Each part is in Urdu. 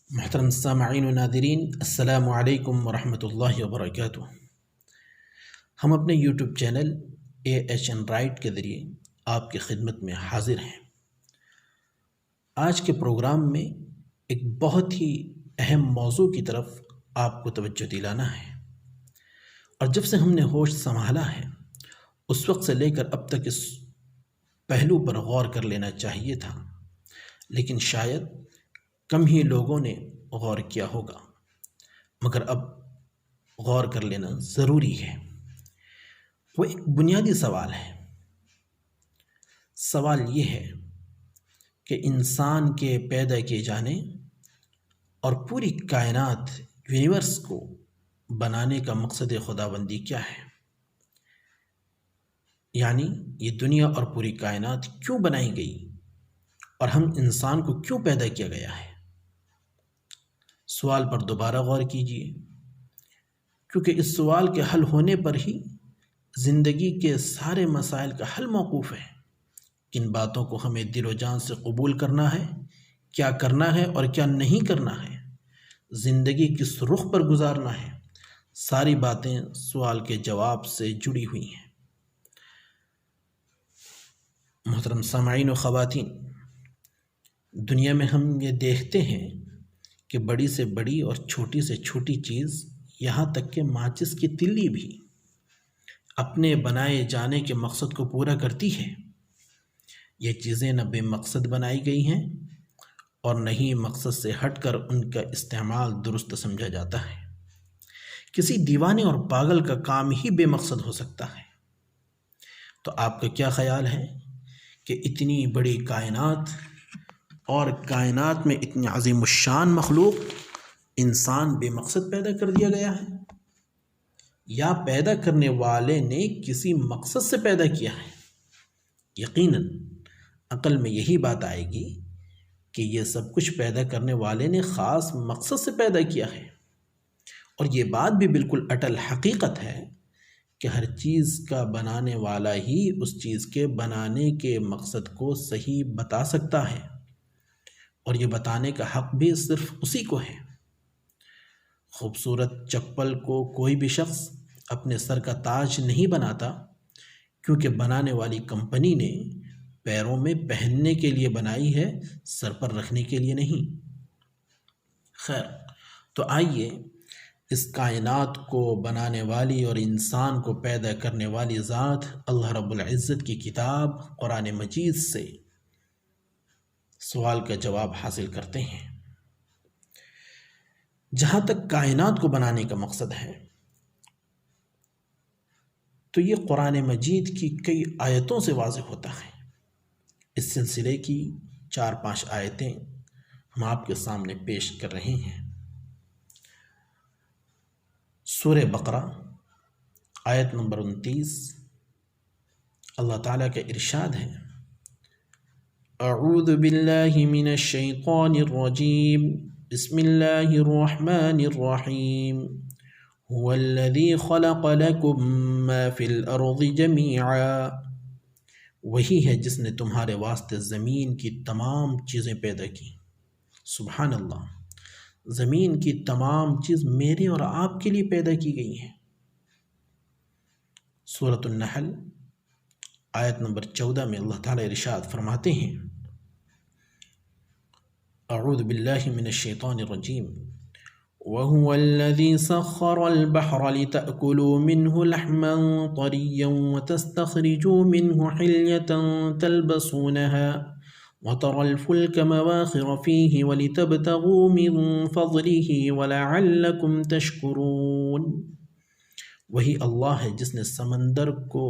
محترم سامعین و ناظرین، السلام علیکم ورحمۃ اللہ وبرکاتہ۔ ہم اپنے یوٹیوب چینل AHN رائٹ کے ذریعے آپ کی خدمت میں حاضر ہیں۔ آج کے پروگرام میں ایک بہت ہی اہم موضوع کی طرف آپ کو توجہ دلانا ہے، اور جب سے ہم نے ہوش سنبھالا ہے اس وقت سے لے کر اب تک اس پہلو پر غور کر لینا چاہیے تھا، لیکن شاید کم ہی لوگوں نے غور کیا ہوگا، مگر اب غور کر لینا ضروری ہے۔ وہ ایک بنیادی سوال ہے۔ سوال یہ ہے کہ انسان کے پیدا کیے جانے اور پوری کائنات یونیورس کو بنانے کا مقصد خداوندی کیا ہے؟ یعنی یہ دنیا اور پوری کائنات کیوں بنائی گئی اور ہم انسان کو کیوں پیدا کیا گیا ہے؟ سوال پر دوبارہ غور کیجیے، کیونکہ اس سوال کے حل ہونے پر ہی زندگی کے سارے مسائل کا حل موقوف ہے۔ کن باتوں کو ہمیں دل و جان سے قبول کرنا ہے، کیا کرنا ہے اور کیا نہیں کرنا ہے، زندگی کس رخ پر گزارنا ہے، ساری باتیں سوال کے جواب سے جڑی ہوئی ہیں۔ محترم سامعین و خواتین، دنیا میں ہم یہ دیکھتے ہیں کہ بڑی سے بڑی اور چھوٹی سے چھوٹی چیز، یہاں تک کہ ماچس کی تلی بھی اپنے بنائے جانے کے مقصد کو پورا کرتی ہے۔ یہ چیزیں نہ بے مقصد بنائی گئی ہیں اور نہ ہی مقصد سے ہٹ کر ان کا استعمال درست سمجھا جاتا ہے۔ کسی دیوانے اور پاگل کا کام ہی بے مقصد ہو سکتا ہے۔ تو آپ کا کیا خیال ہے کہ اتنی بڑی کائنات اور کائنات میں اتنی عظیم الشان مخلوق، انسان بے مقصد پیدا کر دیا گیا ہے، یا پیدا کرنے والے نے کسی مقصد سے پیدا کیا ہے؟ یقیناً عقل میں یہی بات آئے گی کہ یہ سب کچھ پیدا کرنے والے نے خاص مقصد سے پیدا کیا ہے، اور یہ بات بھی بالکل اٹل حقیقت ہے کہ ہر چیز کا بنانے والا ہی اس چیز کے بنانے کے مقصد کو صحیح بتا سکتا ہے، اور یہ بتانے کا حق بھی صرف اسی کو ہے۔ خوبصورت چپل کو کوئی بھی شخص اپنے سر کا تاج نہیں بناتا، کیونکہ بنانے والی کمپنی نے پیروں میں پہننے کے لیے بنائی ہے، سر پر رکھنے کے لیے نہیں۔ خیر، تو آئیے اس کائنات کو بنانے والی اور انسان کو پیدا کرنے والی ذات اللہ رب العزت کی کتاب قرآن مجید سے سوال کا جواب حاصل کرتے ہیں۔ جہاں تک کائنات کو بنانے کا مقصد ہے، تو یہ قرآن مجید کی کئی آیتوں سے واضح ہوتا ہے۔ اس سلسلے کی 4-5 آیتیں ہم آپ کے سامنے پیش کر رہے ہیں۔ سورہ بقرہ آیت نمبر 29، اللہ تعالیٰ کا ارشاد ہے: اعوذ باللہ من الشیطان الرجیم، بسم اللہ الرحمن الرحیم، هو الذی خلق لکم ما فی الارض جمیعا، وہی ہے جس نے تمہارے واسطے زمین کی تمام چیزیں پیدا کی۔ سبحان اللہ، زمین کی تمام چیز میرے اور آپ کے لیے پیدا کی گئی ہیں۔ سورۃ النحل آیت نمبر 14 میں اللہ تعالیٰ ارشاد فرماتے ہیں: اعوذ باللہ من الشیطان الرجیم، وَهُوَ الَّذِي سَخَّرَ الْبَحْرَ لِتَأْكُلُوا مِنْهُ لَحْمًا طَرِيًّا وَتَسْتَخْرِجُوا مِنْهُ حِلْيَةً تَلْبَسُونَهَا وَتَرَى الْفُلْكَ مَوَاخِرَ فِيهِ وَلِتَبْتَغُوا مِنْ فَضْلِهِ وَلَعَلَّكُمْ تَشْكُرُونَ۔ وہی اللہ ہے جس نے سمندر کو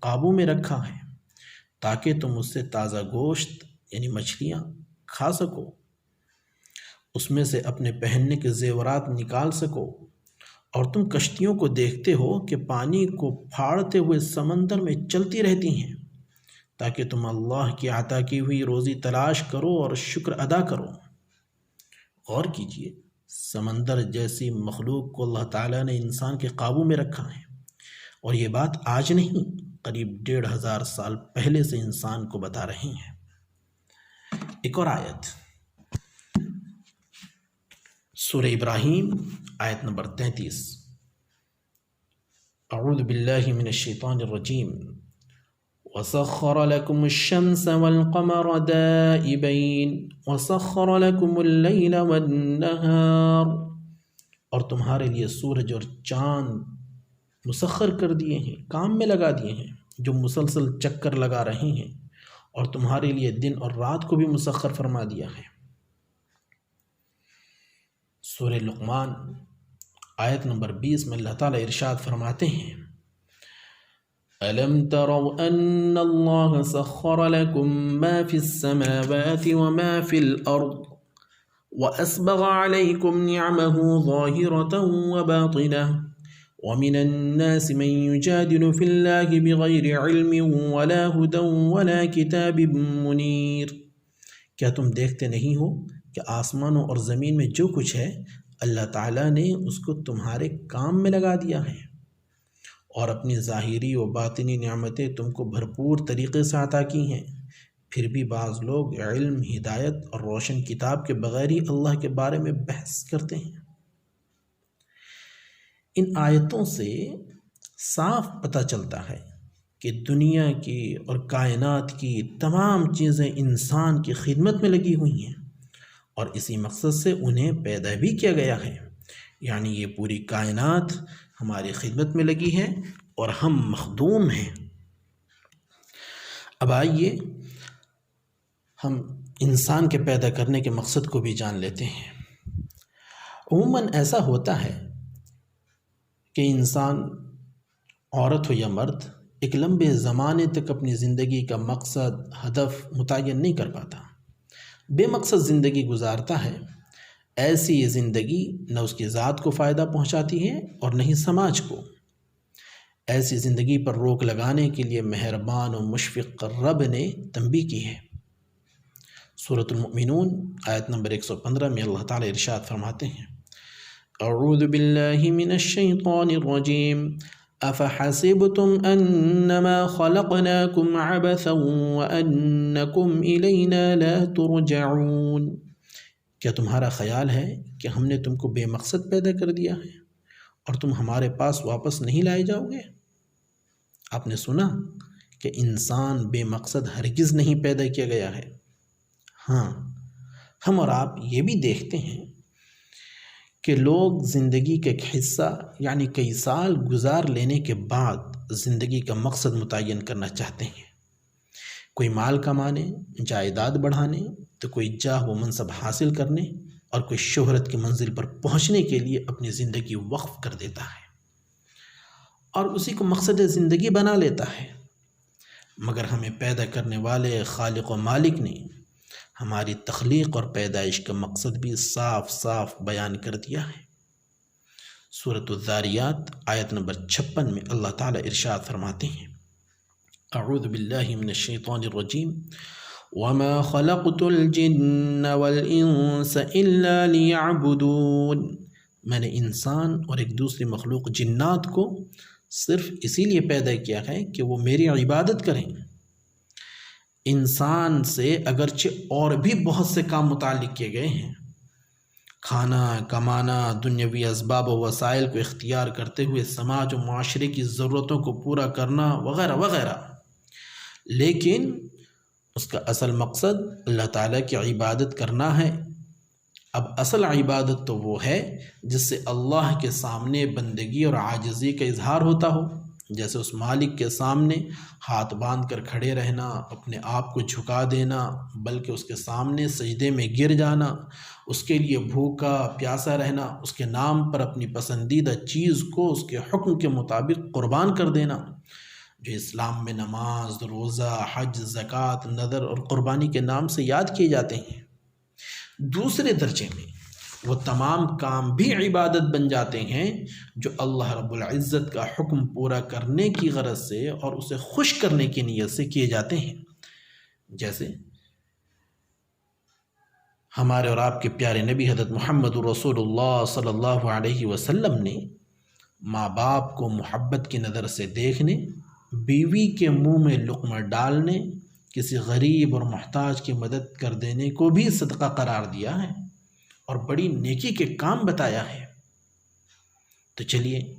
قابو میں رکھا ہے تاکہ تم اس سے تازہ گوشت یعنی مچھلیاں کھا سکو، اس میں سے اپنے پہننے کے زیورات نکال سکو، اور تم کشتیوں کو دیکھتے ہو کہ پانی کو پھاڑتے ہوئے سمندر میں چلتی رہتی ہیں، تاکہ تم اللہ کی عطا کی ہوئی روزی تلاش کرو اور شکر ادا کرو۔ غور کیجئے، سمندر جیسی مخلوق کو اللہ تعالیٰ نے انسان کے قابو میں رکھا ہے، اور یہ بات آج نہیں، قریب 1500 سال پہلے سے انسان کو بتا رہے ہیں۔ ایک اور آیت سورہ ابراہیم آیت نمبر 33۔ اعوذ باللہ من الشیطان الرجیم۔ وَسَخَّرَ لَكُمُ الشَّمْسَ وَالْقَمَرَ دَائِبَيْنِ وَسَخَّرَ لَكُمُ اللَّيْلَ وَالنَّهَارَ، اور تمہارے لیے سورج اور چاند مسخر کر دیے ہیں، کام میں لگا دیے ہیں، جو مسلسل چکر لگا رہے ہیں، اور تمہارے لیے دن اور رات کو بھی مسخر فرما دیا ہے۔ سورہ لقمان آیت نمبر 20 میں اللہ تعالیٰ ارشاد فرماتے ہیں، أَلَمْ تَرَوْا أَنَّ اللَّهَ سَخَّرَ لَكُم مَّا فِي السَّمَاوَاتِ وَمَا فِي الْأَرْضِ وَأَسْبَغَ عَلَيْكُمْ نِعَمَهُ ظَاهِرَةً وَبَاطِنَةً وَمِنَ النَّاسِ مَن يُجَادِلُ فِي اللَّهِ بِغَيْرِ عِلْمٍ وَلَا هُدًى وَلَا كِتَابٍ مُنِيرٍ۔ کیا تم دیکھتے نہیں ہو کہ آسمانوں اور زمین میں جو کچھ ہے اللہ تعالیٰ نے اس کو تمہارے کام میں لگا دیا ہے، اور اپنی ظاہری و باطنی نعمتیں تم کو بھرپور طریقے سے عطا کی ہیں، پھر بھی بعض لوگ علم، ہدایت اور روشن کتاب کے بغیر ہی اللہ کے بارے میں بحث کرتے ہیں۔ ان آیتوں سے صاف پتہ چلتا ہے کہ دنیا کی اور کائنات کی تمام چیزیں انسان کی خدمت میں لگی ہوئی ہیں، اور اسی مقصد سے انہیں پیدا بھی کیا گیا ہے، یعنی یہ پوری کائنات ہماری خدمت میں لگی ہے اور ہم مخدوم ہیں۔ اب آئیے ہم انسان کے پیدا کرنے کے مقصد کو بھی جان لیتے ہیں۔ عموماً ایسا ہوتا ہے کہ انسان، عورت ہو یا مرد، ایک لمبے زمانے تک اپنی زندگی کا مقصد، ہدف متعین نہیں کر پاتا، بے مقصد زندگی گزارتا ہے۔ ایسی یہ زندگی نہ اس کی ذات کو فائدہ پہنچاتی ہے اور نہ ہی سماج کو۔ ایسی زندگی پر روک لگانے کے لیے مہربان و مشفق رب نے تنبیہ کی ہے۔ سورۃ المؤمنون آیت نمبر 115 میں اللہ تعالیٰ ارشاد فرماتے ہیں، اعوذ باللہ من الشیطان الرجیم، افحسبتم انما خلقناکم عبثا وانکم الینا لا ترجعون۔ کیا تمہارا خیال ہے کہ ہم نے تم کو بے مقصد پیدا کر دیا ہے اور تم ہمارے پاس واپس نہیں لائے جاؤ گے؟ آپ نے سنا کہ انسان بے مقصد ہرگز نہیں پیدا کیا گیا ہے۔ ہاں، ہم اور آپ یہ بھی دیکھتے ہیں کہ لوگ زندگی کا ایک حصہ یعنی کئی سال گزار لینے کے بعد زندگی کا مقصد متعین کرنا چاہتے ہیں۔ کوئی مال کمانے، جائیداد بڑھانے، تو کوئی جاہ و منصب حاصل کرنے، اور کوئی شہرت کی منزل پر پہنچنے کے لیے اپنی زندگی وقف کر دیتا ہے اور اسی کو مقصد زندگی بنا لیتا ہے۔ مگر ہمیں پیدا کرنے والے خالق و مالک نے ہماری تخلیق اور پیدائش کا مقصد بھی صاف صاف بیان کر دیا ہے۔ سورۃ الذاریات آیت نمبر 56 میں اللہ تعالیٰ ارشاد فرماتے ہیں، اعوذ باللہ من الشیطان الرجیم، وَمَا خَلَقْتُ الْجِنَّ وَالْإِنسَ إِلَّا لِيَعْبُدُونَ۔ میں نے انسان اور ایک دوسری مخلوق جنات کو صرف اسی لیے پیدا کیا ہے کہ وہ میری عبادت کریں۔ انسان سے اگرچہ اور بھی بہت سے کام متعلق کیے گئے ہیں، کھانا، کمانا، دنیاوی اسباب و وسائل کو اختیار کرتے ہوئے سماج و معاشرے کی ضرورتوں کو پورا کرنا وغیرہ وغیرہ، لیکن اس کا اصل مقصد اللہ تعالیٰ کی عبادت کرنا ہے۔ اب اصل عبادت تو وہ ہے جس سے اللہ کے سامنے بندگی اور عاجزی کا اظہار ہوتا ہو، جیسے اس مالک کے سامنے ہاتھ باندھ کر کھڑے رہنا، اپنے آپ کو جھکا دینا، بلکہ اس کے سامنے سجدے میں گر جانا، اس کے لیے بھوکا پیاسا رہنا، اس کے نام پر اپنی پسندیدہ چیز کو اس کے حکم کے مطابق قربان کر دینا، جو اسلام میں نماز، روزہ، حج، زکوٰۃ، نذر اور قربانی کے نام سے یاد کیے جاتے ہیں۔ دوسرے درجے میں وہ تمام کام بھی عبادت بن جاتے ہیں جو اللہ رب العزت کا حکم پورا کرنے کی غرض سے اور اسے خوش کرنے کی نیت سے کیے جاتے ہیں، جیسے ہمارے اور آپ کے پیارے نبی حضرت محمد رسول اللہ صلی اللہ علیہ وسلم نے ماں باپ کو محبت کی نظر سے دیکھنے، بیوی کے منہ میں لقمہ ڈالنے، کسی غریب اور محتاج کی مدد کر دینے کو بھی صدقہ قرار دیا ہے، اور بڑی نیکی کے کام بتایا ہے۔ تو چلیے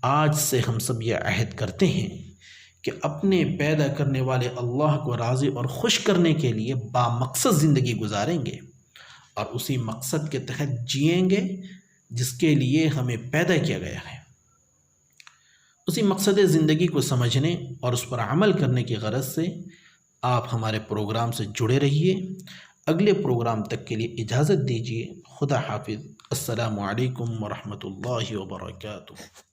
آج سے ہم سب یہ عہد کرتے ہیں کہ اپنے پیدا کرنے والے اللہ کو راضی اور خوش کرنے کے لیے بامقصد زندگی گزاریں گے اور اسی مقصد کے تحت جئیں گے جس کے لیے ہمیں پیدا کیا گیا ہے۔ اسی مقصد زندگی کو سمجھنے اور اس پر عمل کرنے کی غرض سے آپ ہمارے پروگرام سے جڑے رہیے۔ اگلے پروگرام تک کے لیے اجازت دیجیے۔ خدا حافظ۔ السلام علیکم ورحمۃ اللہ وبرکاتہ۔